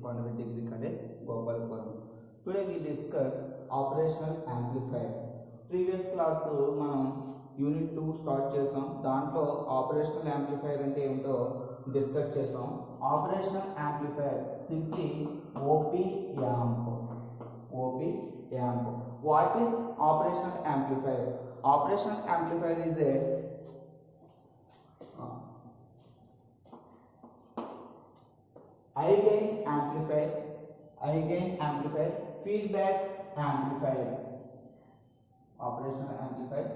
Kondavetti Degree College, Gopalapuram. Today we discuss operational amplifier. Previous class మనం unit 2 start చేసాం. దాంట్లో operational amplifier అంటే ఏంటో డిస్కస్ చేసాం. Operational amplifier simply OP amp. OP amp. What is operational amplifier? Operational amplifier is a high gain amplifier, feedback amplifier. Operational amplifier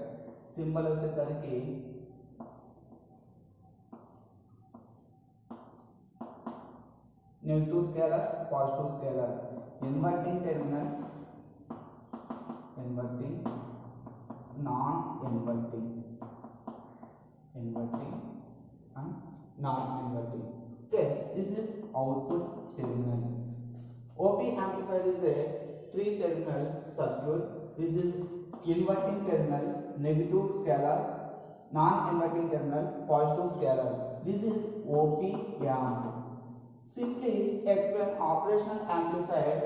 symbol వచ్చేసరికి negative scalar, positive scalar, inverting terminal, inverting, non inverting, inverting and non-inverting. Okay, this is output terminal. OP amplifier is a three-terminal circuit. This is inverting terminal, negative scalar, non-inverting terminal, positive scalar. This is OP amp. Simply explain operational amplifier.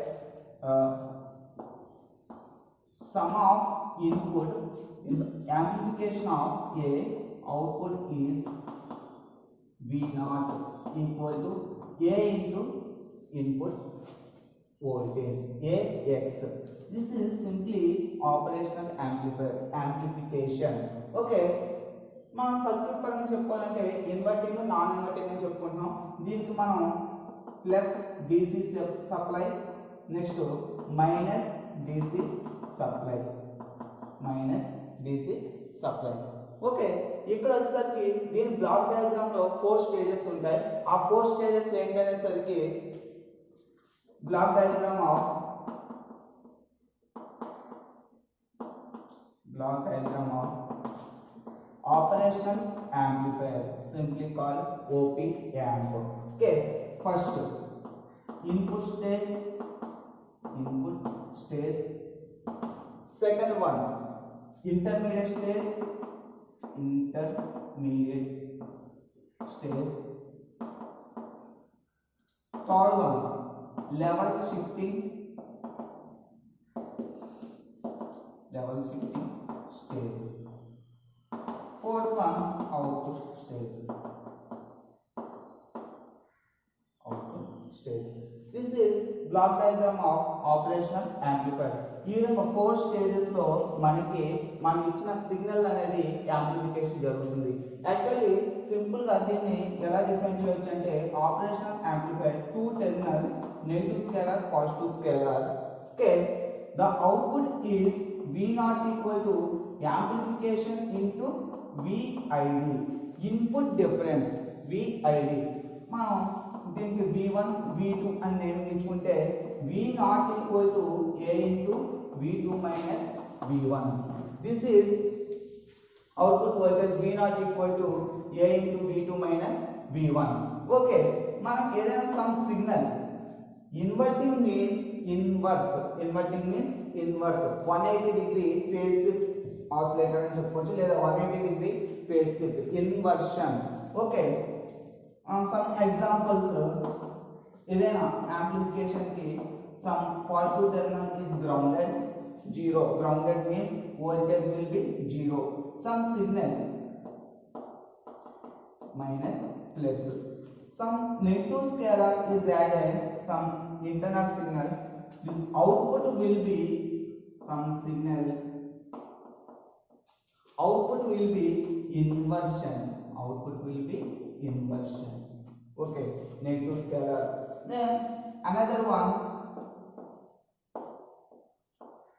Sum of input is amplification of A. Output is V0 equal to A into input voltage AX. This is simply operational amplifier amplification. Okay, మన circuit పరంగా చెప్పుకోవాలంటే inverting, non inverting అని చెప్పుకుంటున్నాం. దీనికి మనం plus DC supply, next minus DC supply, minus DC supply. Okay, ఇక్కడ వచ్చేసరికి దీని బ్లాక్ డయాగ్రామ్ లో 4 స్టేజెస్ ఉంటాయి. ఆ 4 స్టేజెస్ ఏంటనేసరికి block diagram of operational amplifier, simply called OP amp. Okay, first input stage, second one intermediate stage, third one level shifting stage, fourth one output stage. This is block diagram of operational amplifier. ఈ విధంగా 4 stages లో మనకి మనం ఇచ్చిన signal అనేది amplification జరుగుతుంది. Actually simple గా దీన్ని ఎలా డిఫైన్ చేయొచ్చు అంటే operational amplifier 2 terminals, negative scalar, positive scalar. Okay, the output is V0 equal to amplification into VID, input difference VID. మనం దీనికి V1 V2 అని నేమ్ ఇచ్చుకుంటే V0 equal to A into V2 minus V1. This is output voltage V0 equal to A into V2 minus V1. Okay, మనం ఏదైనా some signal inverting means inverse, 180 degree phase shift oscillator అని చెప్పుకోవచ్చు, లేదా 180 degree phase shift inversion. Okay, some examples, ఏదైనా amplification కి some positive terminal is grounded, 0, grounded means voltage will be 0. some signal minus plus, some negative scalar is added, some internal signal, this output will be some signal, output will be inversion, okay, negative scalar. Then another one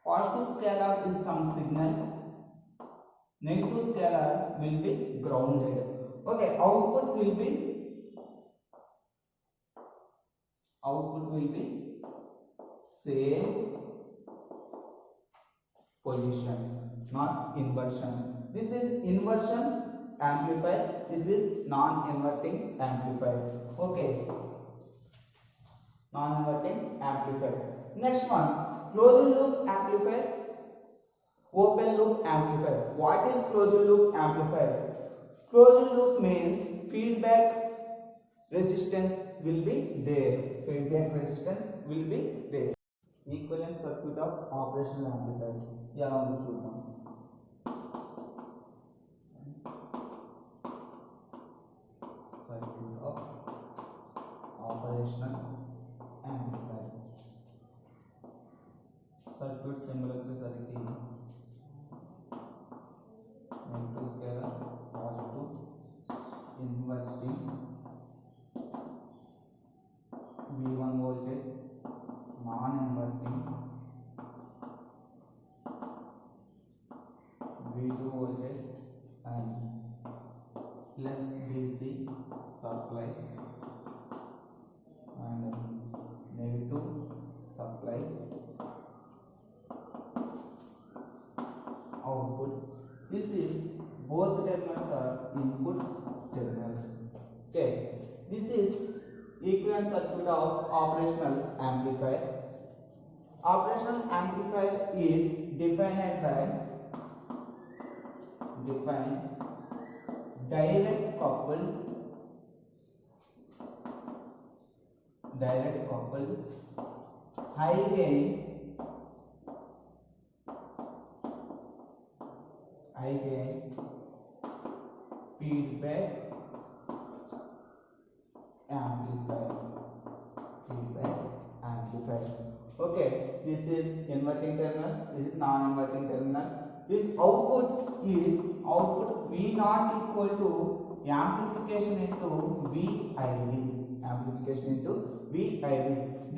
positive scalar is some signal, negative scalar will be grounded. Okay, output will be same position, not inversion. This is inversion amplifier, this is non-inverting amplifier. Okay, non-inverting amplifier. Next one, closed loop amplifier, open loop amplifier. What is closed loop amplifier? Closed loop means feedback resistance will be there. Feedback resistance will be there. Equivalent circuit of operational amplifier. ఎలా ఉందో చూద్దాం. Circuit of operational amplifier. Circuit symbol వచ్చేసరికి negative scalar, positive, inverting, V1 voltage, non-inverting, V2 voltage and plus DC supply and negative supply output. This is both terminals are input terminals. Okay, this is equivalent circuit of operational amplifier. Operational amplifier is defined by direct coupled high gain feedback amplifier. Okay, this is inverting terminal, this is non-inverting terminal. This output is V naught equal to amplification into VID.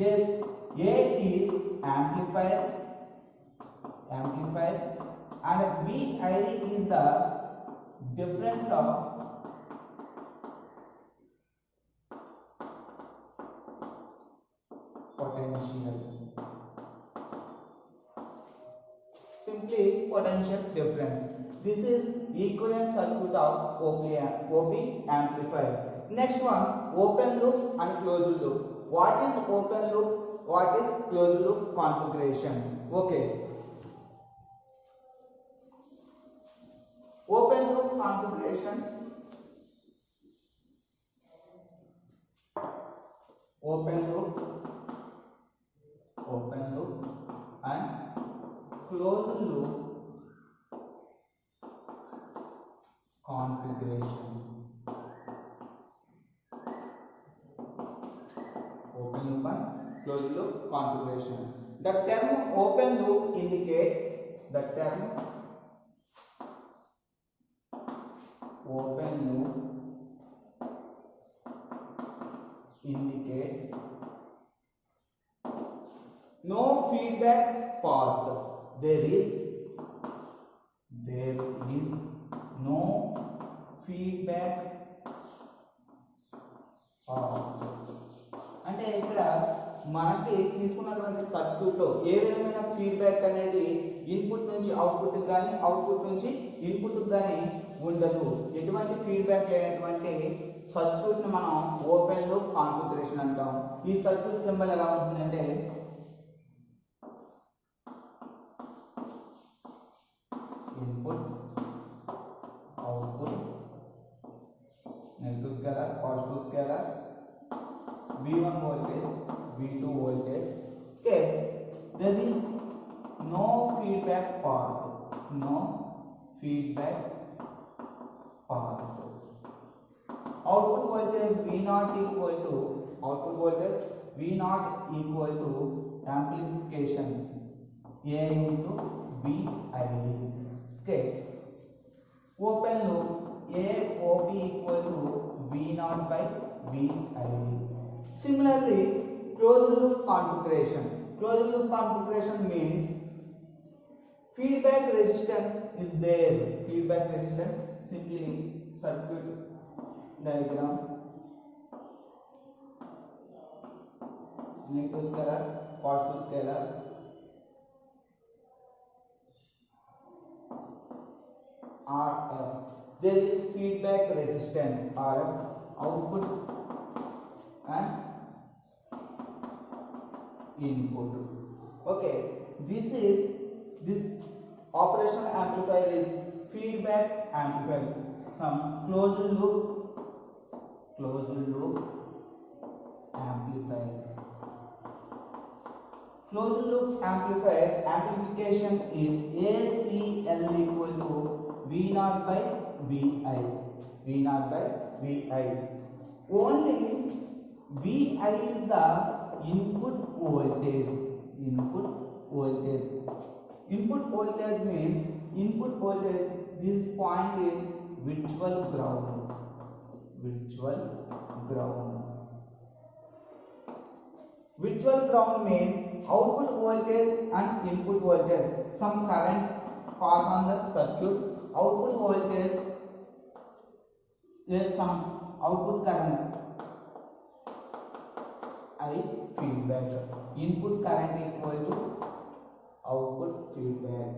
There A is amplifier and VID is the difference of potential. Simply potential difference. This is equivalent circuit of OP amplifier. Next one, open loop and closed loop. What is open loop? What is closed loop configuration? Okay. Open loop configuration. Open loop and closed loop configuration. Open loop and closed loop configuration. The term open loop indicates no feedback path. There is no feedback path. అంటే ఇక్కడ మనకి తీసుకున్నటువంటి circuit లో ఏ విధమైన feedback అనేది input నుంచి output కానీ output నుంచి ఇన్పుట్ కానీ ఉండదు. ఎటువంటి ఫీడ్బ్యాక్ లేనటువంటి సర్క్యూట్ ని మనం ఓపెన్ లూప్ కాన్ఫిగరేషన్ అంటాం. ఈ సర్క్యూట్ సింబల్ ఎలా ఉంటుందంటే input, output, negative scalar, positive scalar, V1 voltage, V2 voltage. Okay, there is no feedback path. Output voltage V0 equal to amplification A into VID. Okay, open loop AOP equal to V0 by VID. Similarly, closed loop configuration means feedback resistance is there. Simply circuit diagram, negative scalar, positive scalar, RF. There is feedback resistance RF, output and input. Okay, this operational amplifier is feedback amplifier. Some closed loop amplifier. Closed loop amplifier amplification is ACL equal to V naught by VI. V naught by VI. Only VI is the input voltage. Input voltage. Input voltage means input voltage. This point is virtual ground. Virtual ground. Virtual ground means output voltage and input voltage. Some current pass on the circuit. Output voltage, there is some output current. I feedback. Input current equal to output feedback.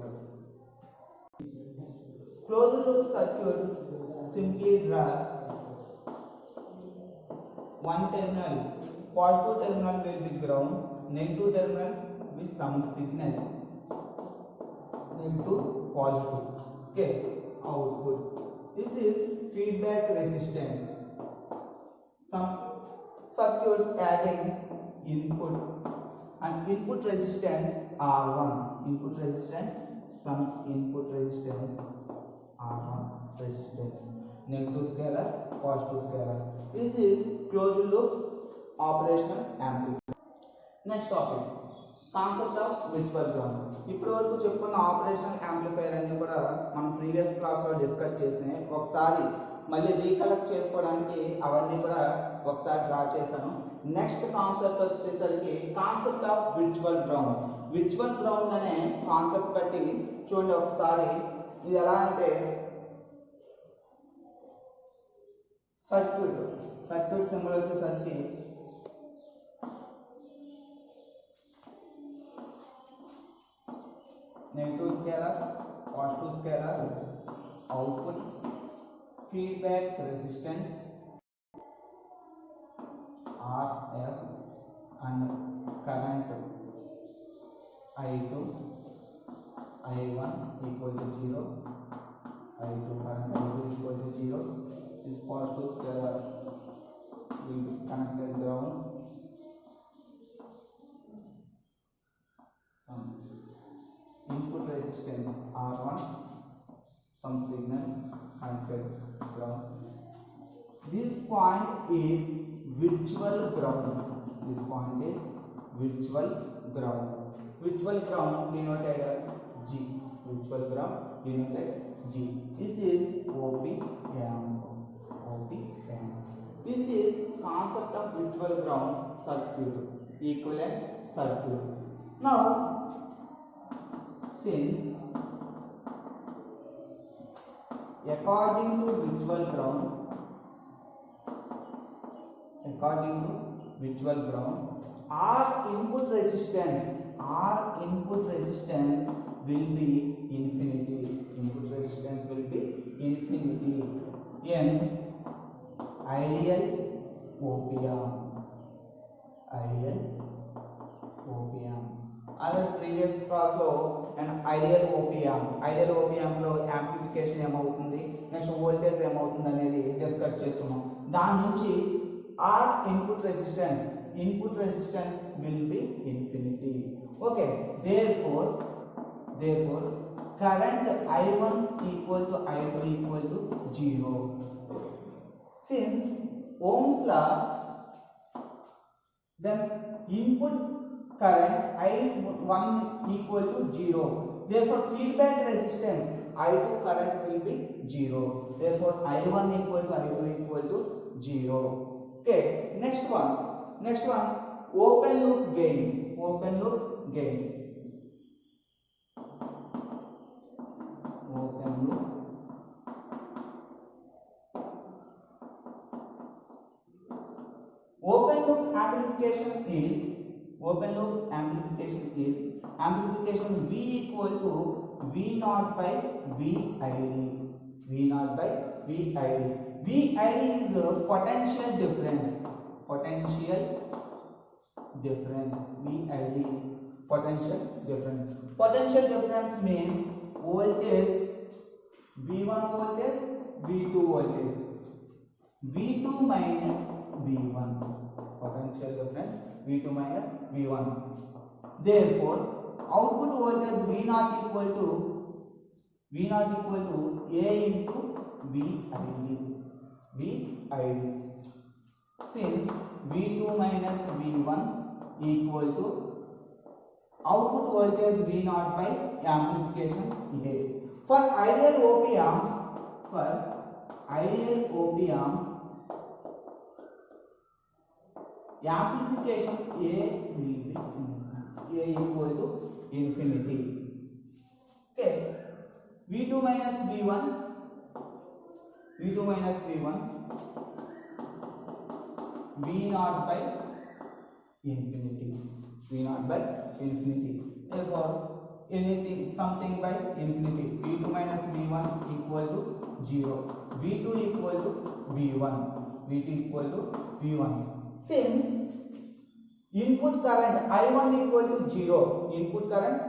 Closed loop circuit, simply draw one terminal. Positive terminal will be ground, negative terminal with some signal. Negative, positive. Okay, output. This is feedback resistance. Some circuits adding input and input resistance R1. Input resistance, some input resistance R1 resistance. Negative scalar, positive scalar. This is closed loop operational amplifier. Next topic, concept of virtual ground. ఇప్పటి వరకు చెప్పుకున్న operational amplifier అన్ని కూడా మనం previous class లో discuss చేసినాయి. ఒకసారి మళ్ళీ రీకలెక్ట్ చేసుకోవడానికి అవన్నీ కూడా ఒకసారి డ్రా చేశాను. నెక్స్ట్ కాన్సెప్ట్ వచ్చేసరికి concept of virtual ground. Virtual ground అనే కాన్సెప్ట్ బట్టి చూడండి ఒకసారి. ఇది ఎలా అంటే సర్క్యూట్ సింబల్ వచ్చేసరికి negative scalar, positive scalar, output, feedback resistance RF and current I2, I1 equal to 0, I2 current I2 equal to 0. This positive scalar will be connected ground. Some input resistance R1, some signal connected ground. This point is virtual ground. This point is virtual ground. Virtual ground denoted G. Virtual ground denoted G. This is op-amp. Op-amp. This is concept of virtual ground circuit, equivalent circuit. Now, since according to virtual ground, R input resistance will be infinity. Input resistance will be infinity in ideal op-amp. Ideal op-amp. Our previous class lo an ideal op-amp లో amplification ఏమవుతుంది, next voltage ఏమవుతుంది అనేది discuss చేస్తున్నాం. దాని నుంచి R input resistance will be infinity. Okay, therefore current I1 equal to I2 equal to 0. Since Ohm's law, then input current I1 equal to 0. Therefore feedback resistance I2 current will be 0. Therefore I1 equal to I2 equal to 0. Okay, next one open loop gain. Open loop gain amplification is amplification V equal to V naught by VID. V naught by VID. VID is potential difference. VID is potential difference. Potential difference means voltage, V1 voltage, V2 voltage, V2 minus V1. potential difference V2 minus V1. Therefore, output voltage V0 equal to A into VID. Since V2 minus V1 equal to output voltage V0 by amplification A. For ideal op-amp, amplification A will be A equal to infinity. Okay. V2 minus V1 V0 by infinity. Therefore, something by infinity. V2 minus V1 equal to 0. V2 equal to V1. Since input current I1 equal to 0,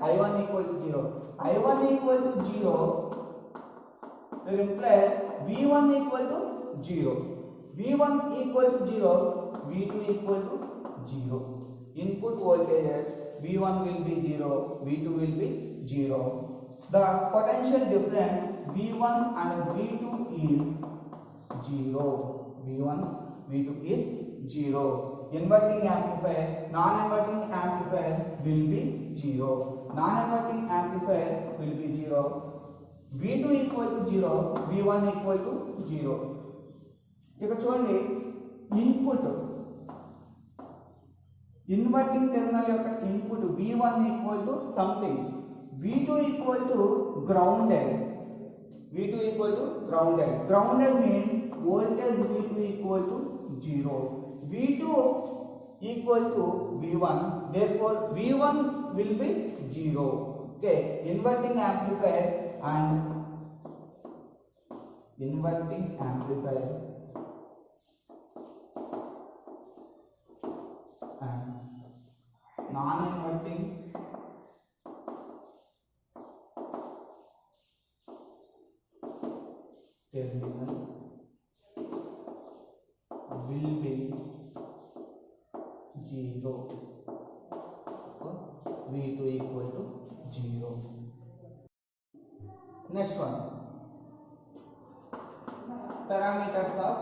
I1 equal to 0, that implies V1 equal to 0. V1 equal to 0, V2 equal to 0. Input voltages V1 will be 0, V2 will be 0. The potential difference V1 and V2 is 0. V1, V2 is 0. Inverting amplifier, non-inverting amplifier will be 0. Non-inverting amplifier will be 0. V2 equal to 0, V1 equal to 0. ఇక్కడ చూడండి, input inverting terminal యొక్క input V1 equal to something, V2 equal to grounded. Grounded means voltage V2 equal to 0. V2 equal to V1, therefore V1 will be 0. Okay, inverting amplifier and non-inverting terminal will be 0. V2 equal to 0. Next one, parameters of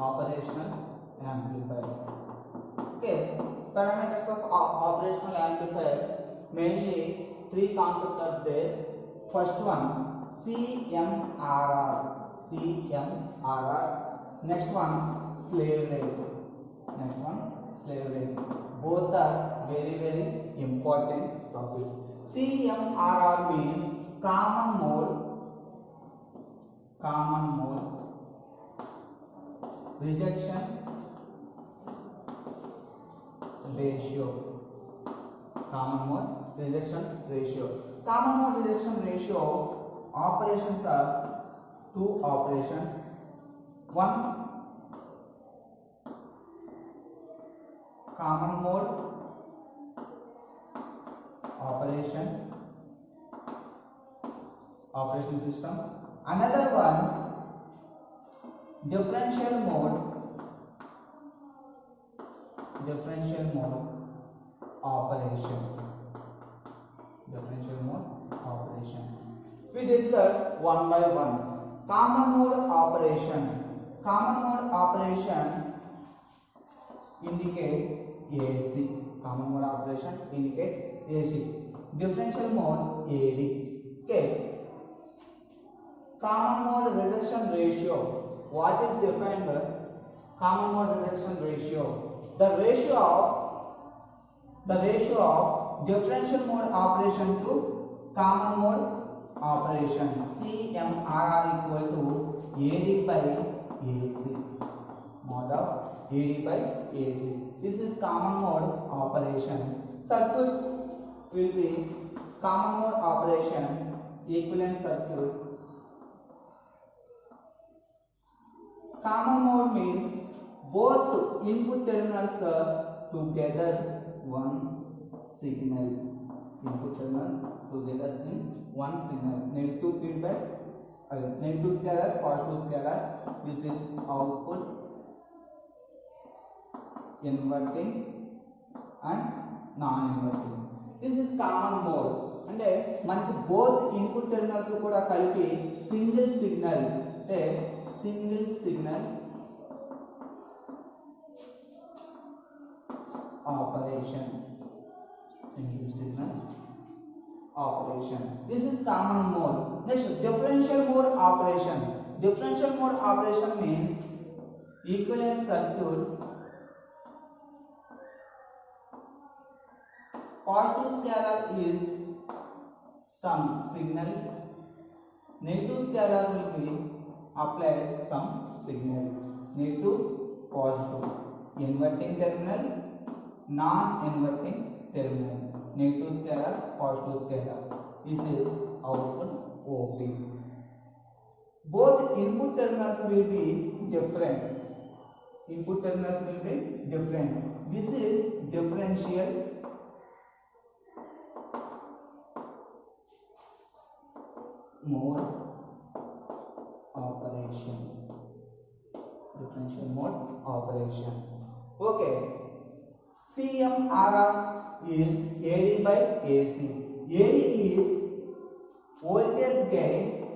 operational amplifier. Okay, parameters of operational amplifier, mainly three concepts are there. First one, CMRR. Next one, slave rate. Both are very important topics. CMRR means common mode rejection ratio. Common mode rejection ratio operations are two operations. One, common mode operation system. Another one, differential mode operation. We discuss one by one. Common mode operation indicate AC. Differential mode AD. Okay. Common mode rejection ratio. What is defined by common mode rejection ratio? The ratio of differential mode operation to common mode operation. CMRR equal to AD by AC. Mod of AD by AC. This is common mode operation. Circuits will be common mode operation, equivalent circuit. Common mode means both input terminals are together one signal. Negative feedback negative scalar, positive scalar. This is output inverting and non-inverting. This is common mode. అంటే మనకి both input terminals కూడా కలిపి single signal అంటే single signal operation. Single signal operation. This is common mode. Next, differential mode operation. Differential mode operation means equivalent circuit. Positive scalar is some signal. Negative scalar will be applied some signal. Negative, positive. Inverting terminal, non-inverting terminal. Negative scalar, positive scalar. This is output OP. Both input terminals will be different. Input terminals will be different. This is differential mode operation. Differential mode operation. Okay. CMRR is AD by AC. AD is voltage gain.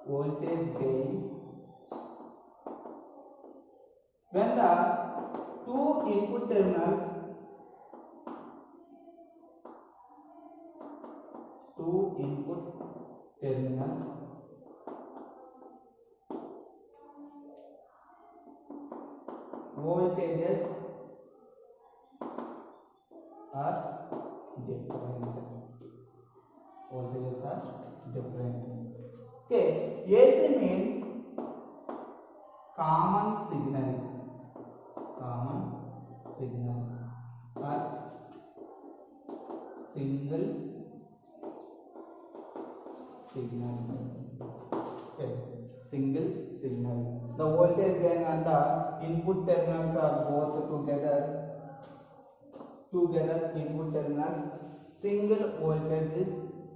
Voltage gain when the two input terminals voltages are different. Voltages are different. Okay, AC means common signal or single signal. Okay, single signal. The voltage gain and the input terminals are both together. Input terminals, single voltage is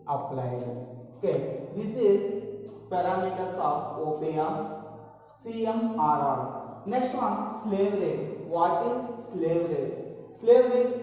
applied. Okay, this is parameters of op-amp. CMRR. Next one, slave rate. What is slave rate? Slave rate